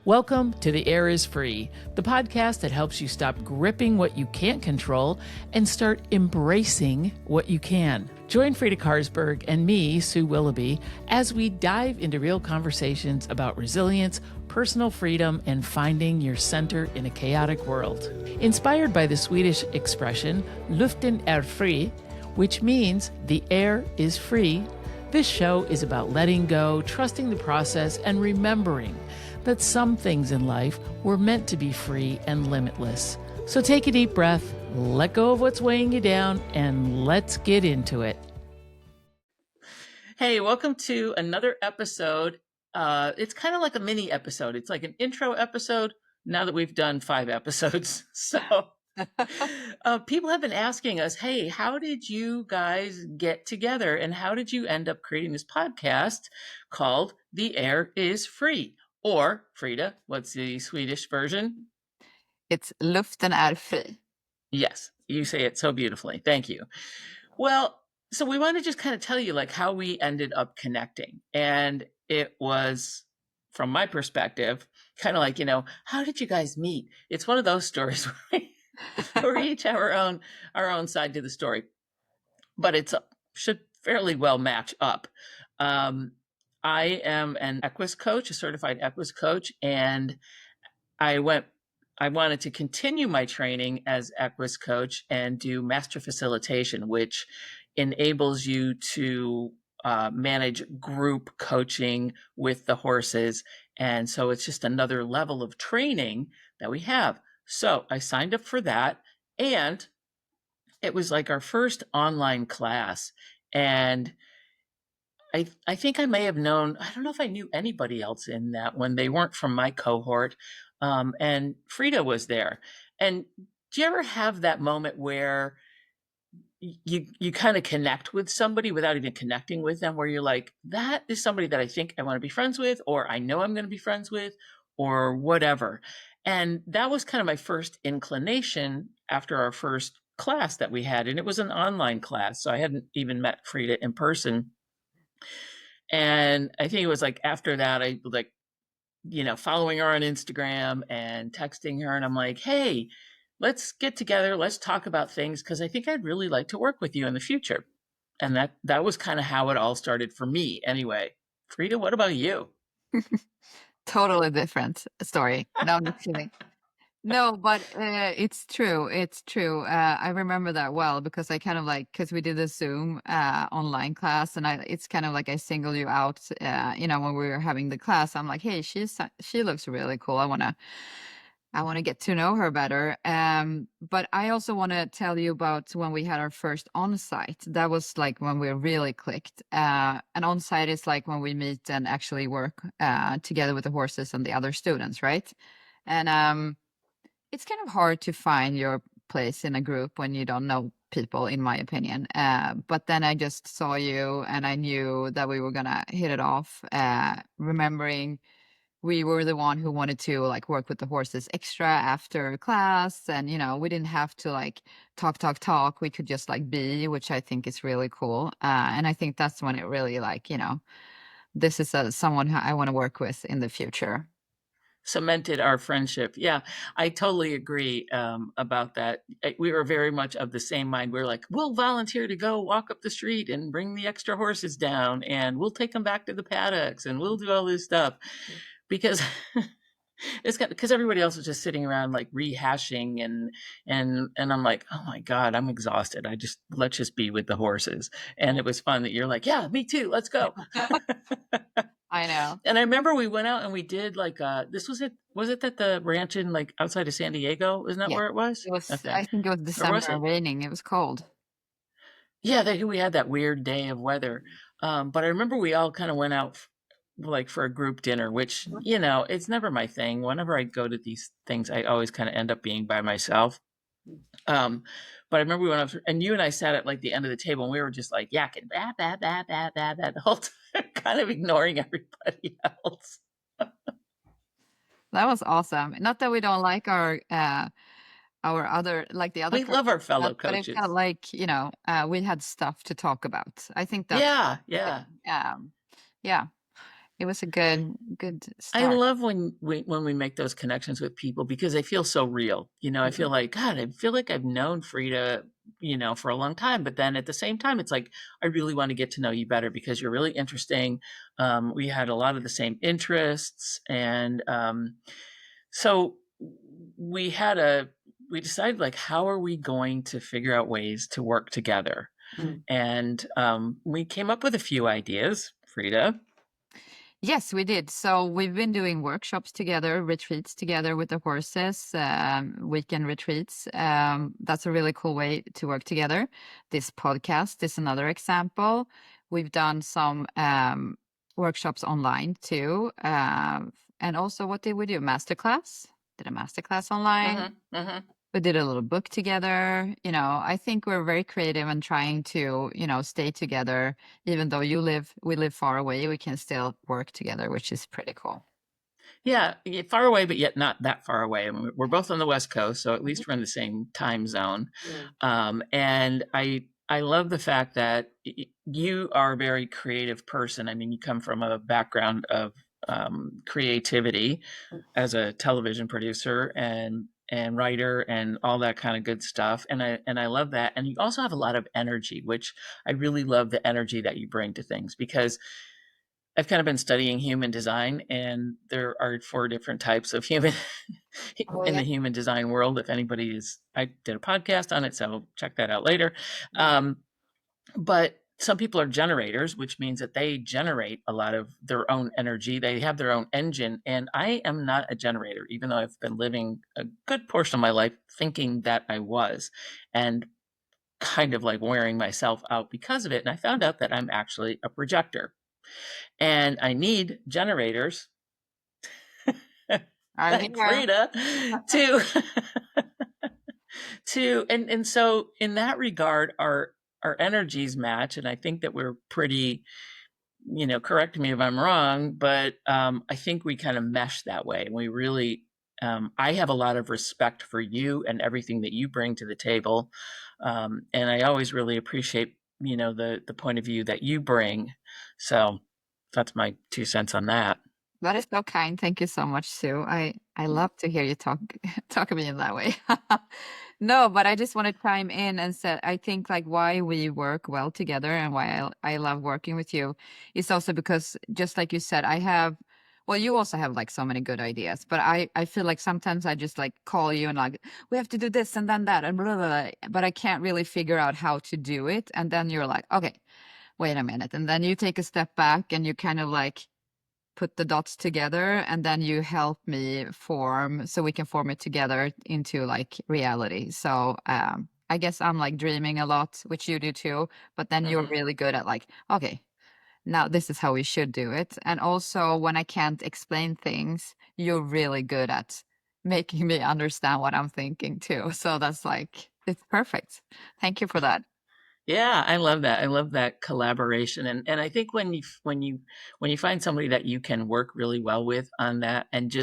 Welcome to The Air is Free, the podcast that helps you stop gripping what you can't control and start embracing what you can. Join Frida Karsberg and me, Sue Willoughby, as we dive into real conversations about resilience, personal freedom, and finding your center in a chaotic world. Inspired by the Swedish expression "Luften är fri," which means the air is free, this show is about letting go, trusting the process, and remembering that some things in life were meant to be free and limitless. So take a deep breath, let go of what's weighing you down, and let's get into it. Hey, welcome to another episode. It's kind of like a mini episode. It's like an intro episode now that we've done 5 episodes. So people have been asking us, hey, how did you guys get together? And how did you end up creating this podcast called The Air is Free? Or, Frida, what's the Swedish version? It's luften är fri. Yes, you say it so beautifully. Thank you. Well, so we want to just kind of tell you like how we ended up connecting. And it was, from my perspective, kind of like, how did you guys meet? It's one of those stories where we each have our own side to the story. But it should fairly well match up. I am an Equus coach, a certified Equus coach, and I wanted to continue my training as Equus coach and do master facilitation, which enables you to manage group coaching with the horses. And so it's just another level of training that we have. So I signed up for that, and it was like our first online class. And I think I may have known, I don't know if I knew anybody else in that when they weren't from my cohort. And Frida was there. And do you ever have that moment where you kind of connect with somebody without even connecting with them, where you're like, that is somebody that I think I want to be friends with, or I know I'm going to be friends with, or whatever. And that was kind of my first inclination after our first class that we had. And it was an online class, so I hadn't even met Frida in person. And I think it was like after that, I like, following her on Instagram and texting her. And I'm like, hey, let's get together. Let's talk about things, because I think I'd really like to work with you in the future. And that was kind of how it all started for me anyway. Frida, what about you? Totally different story. No, I'm just kidding. No, but it's true. It's true. I remember that well because I kind of because we did a Zoom online class, and it's kind of like I singled you out. When we were having the class, I'm like, hey, she looks really cool. I want to get to know her better. But I also want to tell you about when we had our first on-site. That was like when we really clicked. An on-site is like when we meet and actually work together with the horses and the other students, right? And it's kind of hard to find your place in a group when you don't know people, in my opinion. But then I just saw you and I knew that we were going to hit it off, remembering we were the one who wanted to work with the horses extra after class. And, we didn't have to talk. We could just be, which I think is really cool. And I think that's when it really this is someone who I want to work with in the future. Cemented our friendship. Yeah, I totally agree about that. We were very much of the same mind. We're like, we'll volunteer to go walk up the street and bring the extra horses down, and we'll take them back to the paddocks, and we'll do all this stuff, because because everybody else was just sitting around rehashing, and I'm like, oh my God, I'm exhausted. Let's just be with the horses. And it was fun that you're like, yeah, me too. Let's go. I know. And I remember we went out and we did was it at the ranch in outside of San Diego? Isn't that where it was? It was. Okay. I think it was December, raining. It was cold. Yeah, we had that weird day of weather. But I remember we all kind of went out for a group dinner, which, it's never my thing. Whenever I go to these things, I always kind of end up being by myself. But I remember we went up and you and I sat at the end of the table, and we were just yakking, bah, bah, bah, bah, bah, bah, the whole time, kind of ignoring everybody else. That was awesome. Not that we don't like our other, the other. We love our fellow coaches. But it felt we had stuff to talk about. I think that. Yeah. Yeah. It was a good I start. love when we make those connections with people because they feel so real. I feel like, God, I feel like I've known Frida, for a long time. But then at the same time, it's like, I really want to get to know you better because you're really interesting. We had a lot of the same interests. And so we had we decided, like, how are we going to figure out ways to work together? And we came up with a few ideas, Frida. Yes, we did. So we've been doing workshops together, retreats together with the horses, weekend retreats. That's a really cool way to work together. This podcast is another example. We've done some workshops online too. And also, what did we do? Masterclass. Did a masterclass online. Hmm. Hmm. We did a little book together. I think we're very creative and trying to, stay together. Even though we live far away, we can still work together, which is pretty cool. Yeah, far away, but yet not that far away. I mean, we're both on the West Coast, so at least we're in the same time zone. And I love the fact that you are a very creative person. I mean, you come from a background of creativity as a television producer and writer and all that kind of good stuff. And I love that. And you also have a lot of energy, which I really love the energy that you bring to things because I've kind of been studying human design, and there are 4 different types of human Oh in yeah. the human design world. If anybody I did a podcast on it, so check that out later. Um, but some people are generators, which means that they generate a lot of their own energy. They have their own engine. And I am not a generator, even though I've been living a good portion of my life thinking that I was, and kind of like wearing myself out because of it. And I found out that I'm actually a projector. And I need generators I'm like here. Frida to and so in that regard our energies match, and I think that we're pretty, correct me if I'm wrong, but I think we kind of mesh that way. We really I have a lot of respect for you and everything that you bring to the table, and I always really appreciate the point of view that you bring. So that's my 2 cents on that. That is so kind. Thank you so much, Sue. I love to hear you talk talk to me in that way. No, but I just want to chime in and say I think like why we work well together and why I love working with you is also because just like you said, I have well, you also have like so many good ideas, but I feel like sometimes I just like call you and like we have to do this and then that and blah, blah, blah, but I can't really figure out how to do it. And then you're like, okay, wait a minute. And then you take a step back and you kind of like put the dots together and then you help me form so we can form it together into like reality. So I guess I'm like dreaming a lot, which you do too, but then you're Hmm. really good at like, okay, now this is how we should do it. And also when I can't explain things, you're really good at making me understand what I'm thinking too. So that's like it's perfect. Thank you for that. Yeah, I love that. I love that collaboration, and I think when you find somebody that you can work really well with on that, and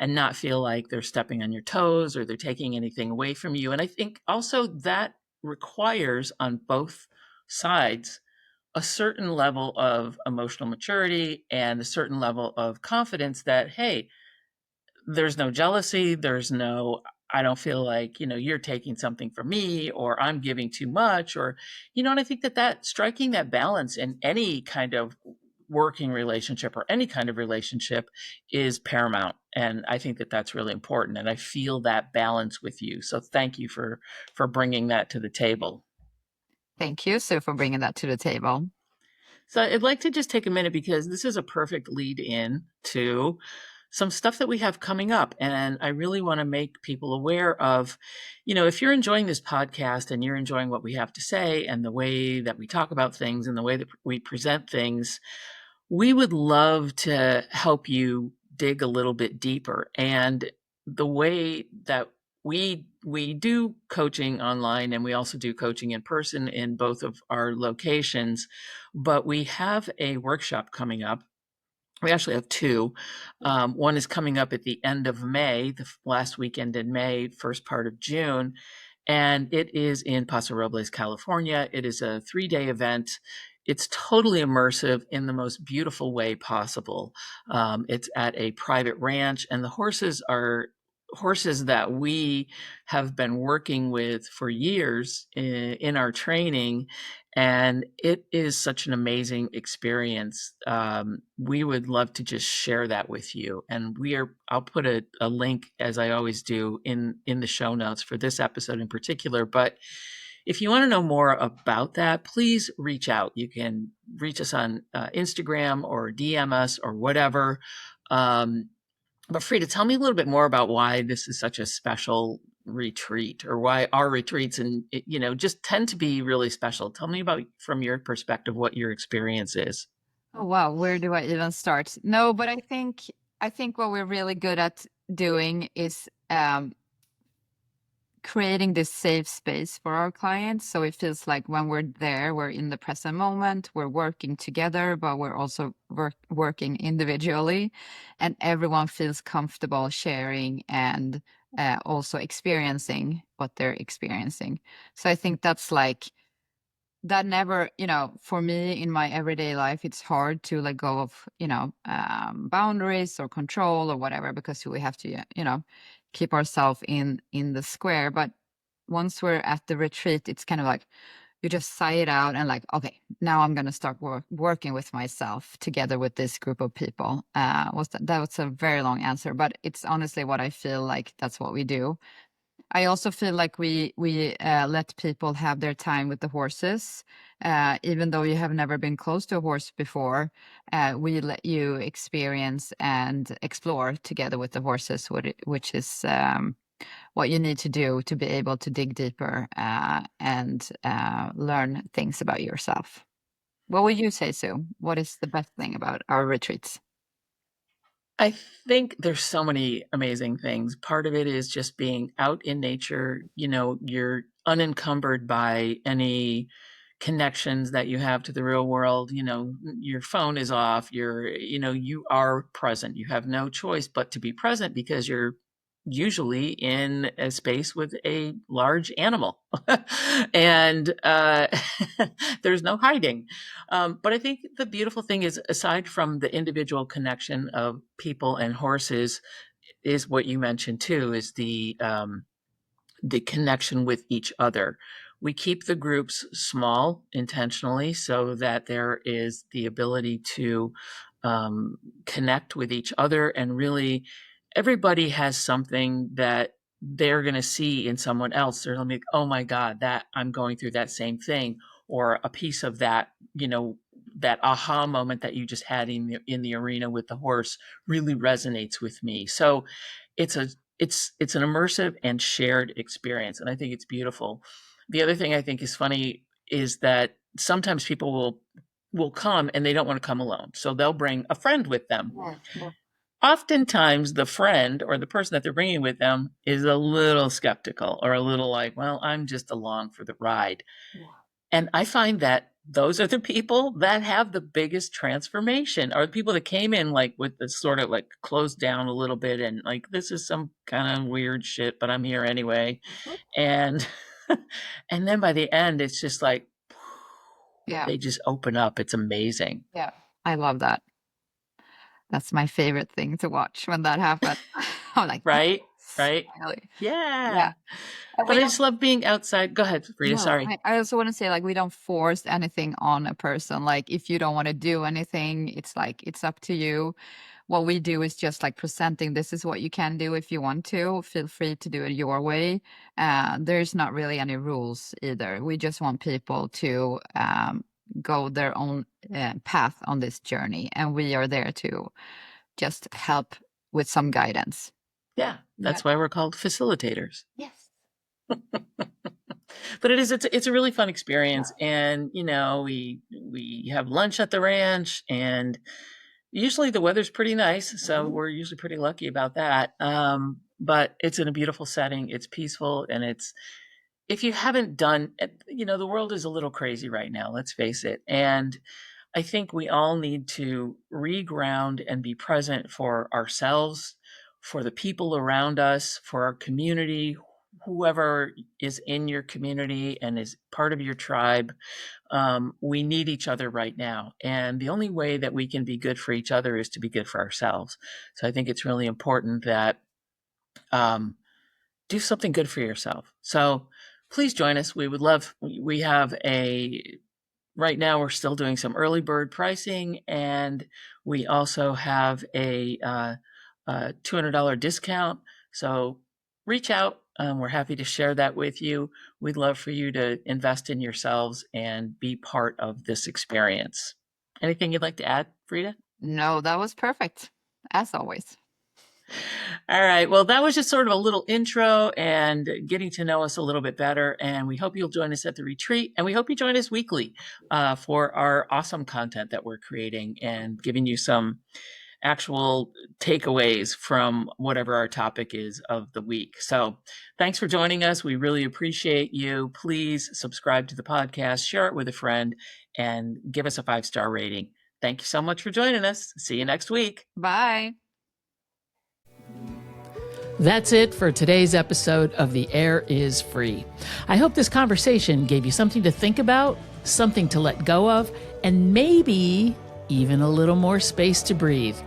not feel like they're stepping on your toes or they're taking anything away from you, and I think also that requires on both sides a certain level of emotional maturity and a certain level of confidence that, hey, there's no jealousy, there's no, I don't feel like, you're taking something from me or I'm giving too much, or and I think that striking that balance in any kind of working relationship or any kind of relationship is paramount, and I think that that's really important, and I feel that balance with you, so thank you for bringing that to the table. Thank you, Sue, for bringing that to the table. So I'd like to just take a minute because this is a perfect lead in to some stuff that we have coming up. And I really want to make people aware of, if you're enjoying this podcast and you're enjoying what we have to say and the way that we talk about things and the way that we present things, we would love to help you dig a little bit deeper. And the way that we do coaching online, and we also do coaching in person in both of our locations, but we have a workshop coming up. We actually have 2. One is coming up at the end of May, the last weekend in May, first part of June, and it is in Paso Robles, California. It is a 3-day event. it's totally immersive in the most beautiful way possible. It's at a private ranch, and the horses are horses that we have been working with for years in our training, and it is such an amazing experience. We would love to just share that with you, and I'll put a link, as I always do, in the show notes for this episode in particular. But if you want to know more about that, please reach out. You can reach us on Instagram or DM us or whatever. But Frida, tell me a little bit more about why this is such a special retreat, or why our retreats and just tend to be really special. Tell me about, from your perspective, what your experience is. Oh wow, where do I even start? No, but I think what we're really good at doing is creating this safe space for our clients. So it feels like when we're there, we're in the present moment, we're working together, but we're also working individually, and everyone feels comfortable sharing and also experiencing what they're experiencing. So I think that's like that never, for me in my everyday life, it's hard to let go of, boundaries or control or whatever, because we have to, keep ourselves in the square. But once we're at the retreat, it's kind of like you just sigh it out and like, okay, now I'm going to start working with myself together with this group of people. That was a very long answer, but it's honestly what I feel like that's what we do. I also feel like we let people have their time with the horses, even though you have never been close to a horse before. We let you experience and explore together with the horses, which is what you need to do to be able to dig deeper and learn things about yourself. What would you say, Sue? What is the best thing about our retreats? I think there's so many amazing things. Part of it is just being out in nature. You're unencumbered by any connections that you have to the real world. Your phone is off. You are present. You have no choice but to be present, because you're usually in a space with a large animal. And there's no hiding. But I think the beautiful thing is, aside from the individual connection of people and horses, is what you mentioned too, is the connection with each other. We keep the groups small intentionally, so that there is the ability to connect with each other, and really everybody has something that they're going to see in someone else. They're going to be like, oh my God, that I'm going through that same thing, or a piece of that, that aha moment that you just had in the arena with the horse really resonates with me. So it's a it's an immersive and shared experience, and I think it's beautiful. The other thing I think is funny is that sometimes people will come and they don't want to come alone, so they'll bring a friend with them. Yeah. Oftentimes the friend or the person that they're bringing with them is a little skeptical, or a little like, well, I'm just along for the ride. And I find that those are the people that have the biggest transformation, are the people that came in like with the sort of like closed down a little bit, and like, this is some kind of weird shit, but I'm here anyway. And and then by the end, it's just like Yeah. they just open up. It's amazing. Yeah. I love that. That's my favorite thing to watch when that happens. I'm like, Right? yes, Right? finally. Yeah. Yeah. And But we I don't, just love being outside. Go ahead, Frida. no, Sorry. I also want to say, like, we don't force anything on a person. Like, if you don't want to do anything, it's like, it's up to you. What we do is just like presenting, this is what you can do if you want to. Feel free to do it your way. There's not really any rules either. We just want people to go their own path on this journey. And we are there to just help with some guidance. Yeah. Yeah. That's why we're called facilitators. Yes. But it's a really fun experience. And we have lunch at the ranch, and usually the weather's pretty nice, so we're usually pretty lucky about that. But it's in a beautiful setting, it's peaceful, and it's if you haven't done the world is a little crazy right now, let's face it. And I think we all need to reground and be present for ourselves, for the people around us, for our community, whoever is in your community and is part of your tribe. We need each other right now. And the only way that we can be good for each other is to be good for ourselves. So I think it's really important that do something good for yourself. So please join us. We would love, we have right now we're still doing some early bird pricing, and we also have a $200 discount. So reach out. We're happy to share that with you. We'd love for you to invest in yourselves and be part of this experience. Anything you'd like to add, Frida? No, that was perfect, as always. All right. Well, that was just sort of a little intro and getting to know us a little bit better. And we hope you'll join us at the retreat. And we hope you join us weekly for our awesome content that we're creating and giving you some actual takeaways from whatever our topic is of the week. So thanks for joining us. We really appreciate you. Please subscribe to the podcast, share it with a friend, and give us a 5-star rating. Thank you so much for joining us. See you next week. Bye. That's it for today's episode of The Air is Free. I hope this conversation gave you something to think about, something to let go of, and maybe even a little more space to breathe.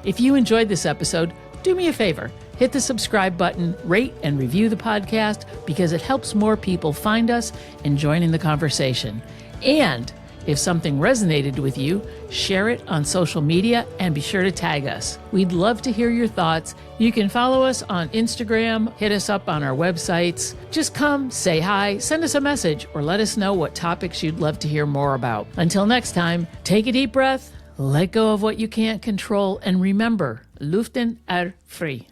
If you enjoyed this episode, do me a favor. Hit the subscribe button, rate and review the podcast, because it helps more people find us and join in the conversation. And if something resonated with you, share it on social media and be sure to tag us. We'd love to hear your thoughts. You can follow us on Instagram, hit us up on our websites. Just come, say hi, send us a message, or let us know what topics you'd love to hear more about. Until next time, take a deep breath, let go of what you can't control, and remember, Luften er free.